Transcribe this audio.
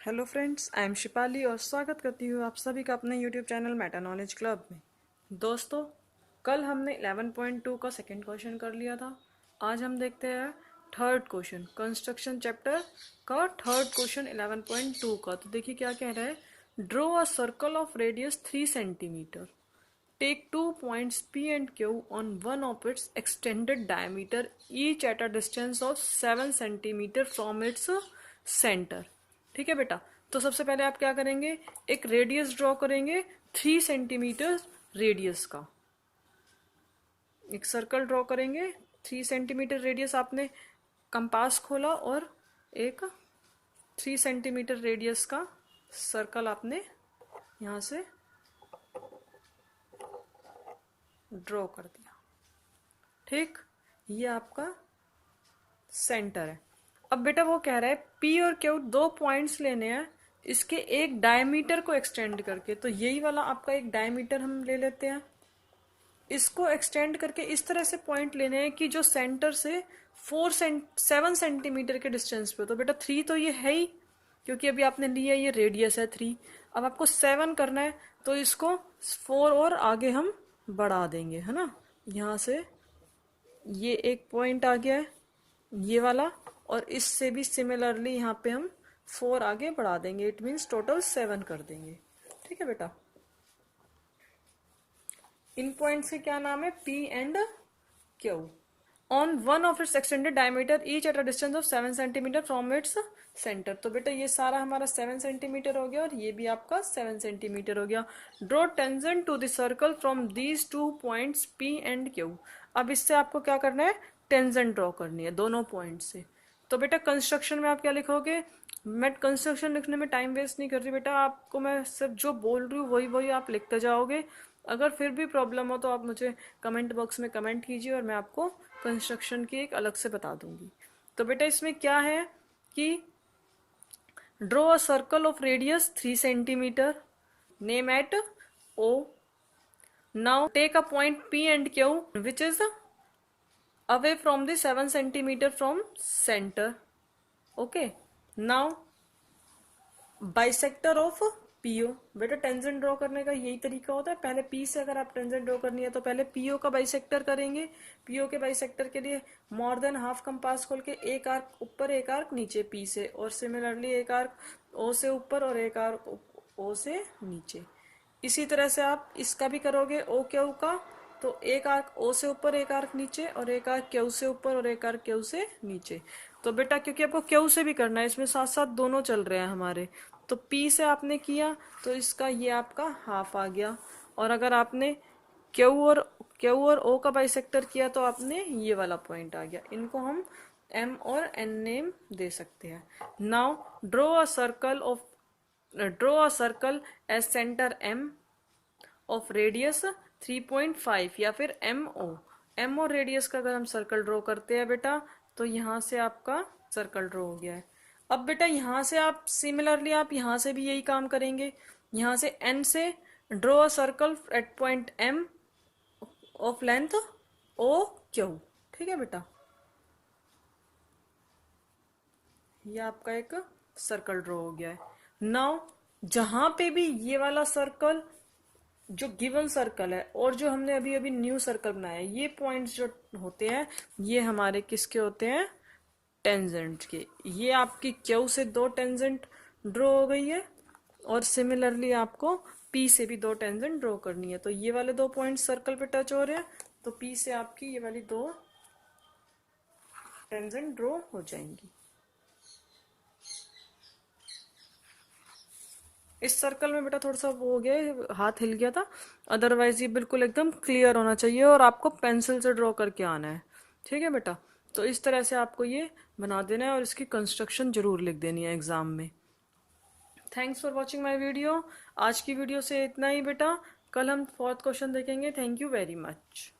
Hello friends, I am Shipali और स्वागत करती हूँ आप सभी का अपने YouTube channel Meta knowledge club में। दोस्तों, कल हमने 11.2 का सेकंड क्वेश्चन कर लिया था। आज हम देखते हैं थर्ड क्वेश्चन, कंस्ट्रक्शन चैप्टर का थर्ड क्वेश्चन 11.2 का। तो देखिए क्या कह रहा है। Draw a circle of radius 3 centimetre, take 2 points P and Q on one of its extended diameter, each at a distance of 7 centimeter from its center। ठीक है बेटा, तो सबसे पहले आप क्या करेंगे, एक रेडियस ड्रॉ करेंगे 3 सेंटीमीटर रेडियस का। एक सर्कल ड्रॉ करेंगे 3 सेंटीमीटर रेडियस। आपने कंपास खोला और एक 3 सेंटीमीटर रेडियस का सर्कल आपने यहाँ से ड्रॉ कर दिया। ठीक, ये आपका सेंटर है। अब बेटा वो कह रहा है पी और क्यू दो पॉइंट्स लेने हैं, इसके एक डायमीटर को एक्सटेंड करके। तो यही वाला आपका एक डायमीटर हम ले लेते हैं, इसको एक्सटेंड करके इस तरह से पॉइंट लेने हैं कि जो सेंटर से 7 सेंटीमीटर के डिस्टेंस पे। तो बेटा 3 तो ये है ही, क्योंकि अभी आपने लिया ये रेडियस है 3। अब आपको 7 करना है, तो इसको 4 और आगे हम बढ़ा देंगे, है ना। यहाँ से ये एक पॉइंट आ गया है, ये वाला, और इससे भी सिमिलरली यहाँ पे हम 4 आगे बढ़ा देंगे। इट मीन्स टोटल 7 कर देंगे। ठीक है बेटा, इन पॉइंट से क्या नाम है, P and Q. On one of its extended diameter each at a distance of 7 centimetre from its centre. तो बेटा ये सारा हमारा 7 सेंटीमीटर हो गया और ये भी आपका 7 सेंटीमीटर हो गया। Draw tangent to the circle from these 2 points P and Q. अब इससे आपको क्या करना है, टेंजेंट ड्रॉ करनी है दोनों पॉइंट से। तो बेटा कंस्ट्रक्शन में आप क्या लिखोगे, मैं कंस्ट्रक्शन लिखने में टाइम वेस्ट नहीं कर रही बेटा, आपको मैं सिर्फ जो बोल रही हूँ वही वही आप लिखते जाओगे। अगर फिर भी प्रॉब्लम हो तो आप मुझे कमेंट बॉक्स में कमेंट कीजिए और मैं आपको कंस्ट्रक्शन की एक अलग से बता दूंगी। तो बेटा इसमें क्या है कि draw a circle of radius 3 centimetre, name it O. Now take a point P and Q which is away from the 7 centimeter from center. Okay, now bisector of PO. बेटा टेंजेंट ड्रॉ करने का यही तरीका होता है, पहले P से अगर आप टेंजेंट ड्रॉ करनी है तो पहले पीओ का बाइसेक्टर करेंगे। पीओ के बाइसेक्टर के लिए मोर देन हाफ कंपास खोल के एक आर्क ऊपर एक आर्क नीचे पी से, और सिमिलरली एक आर्क ओ से ऊपर और एक आर्क ओ से नीचे। इसी तरह से आप इसका भी करोगे ओ क्यू का, तो एक आर्क ओ से ऊपर एक आर्क नीचे और एक आर्क क्यू से ऊपर और एक आर्क क्यू से नीचे। तो बेटा क्योंकि आपको क्यू से भी करना है, इसमें साथ साथ दोनों चल रहे हैं हमारे, तो पी से आपने किया तो इसका ये आपका हाफ आ गया। और अगर आपने क्यू और ओ का बाइसेक्टर किया तो आपने ये वाला पॉइंट आ गया। इनको हम एम और एन नेम दे सकते हैं। Now draw a circle as centre M of radius 3.5 या फिर एम ओ रेडियस का अगर हम सर्कल ड्रॉ करते हैं बेटा, तो यहाँ से आपका सर्कल ड्रॉ हो गया है। अब बेटा यहाँ से आप सिमिलरली आप यहाँ से भी यही काम करेंगे। यहाँ से एन से draw a circle at point M of length O Q. ठीक है बेटा, ये आपका एक सर्कल ड्रॉ हो गया है। नाउ जहां पे भी ये वाला सर्कल जो गिवन सर्कल है और जो हमने अभी अभी न्यू सर्कल बनाया है, ये पॉइंट्स जो होते हैं ये हमारे किसके होते हैं, टेंजेंट के। ये आपकी क्यू से 2 टेंजेंट ड्रॉ हो गई है और सिमिलरली आपको पी से भी 2 टेंजेंट ड्रॉ करनी है। तो ये वाले 2 पॉइंट सर्कल पे टच हो रहे हैं, तो पी से आपकी ये वाली 2 टेंजेंट ड्रॉ हो जाएंगी। इस सर्कल में बेटा थोड़ा सा वो हो गया, हाथ हिल गया था, अदरवाइज ये बिल्कुल एकदम क्लियर होना चाहिए और आपको पेंसिल से ड्रॉ करके आना है। ठीक है बेटा, तो इस तरह से आपको ये बना देना है और इसकी कंस्ट्रक्शन जरूर लिख देनी है एग्जाम में। Thanks for watching my video. आज की वीडियो से इतना ही बेटा, कल हम 4th क्वेश्चन देखेंगे। Thank you very much.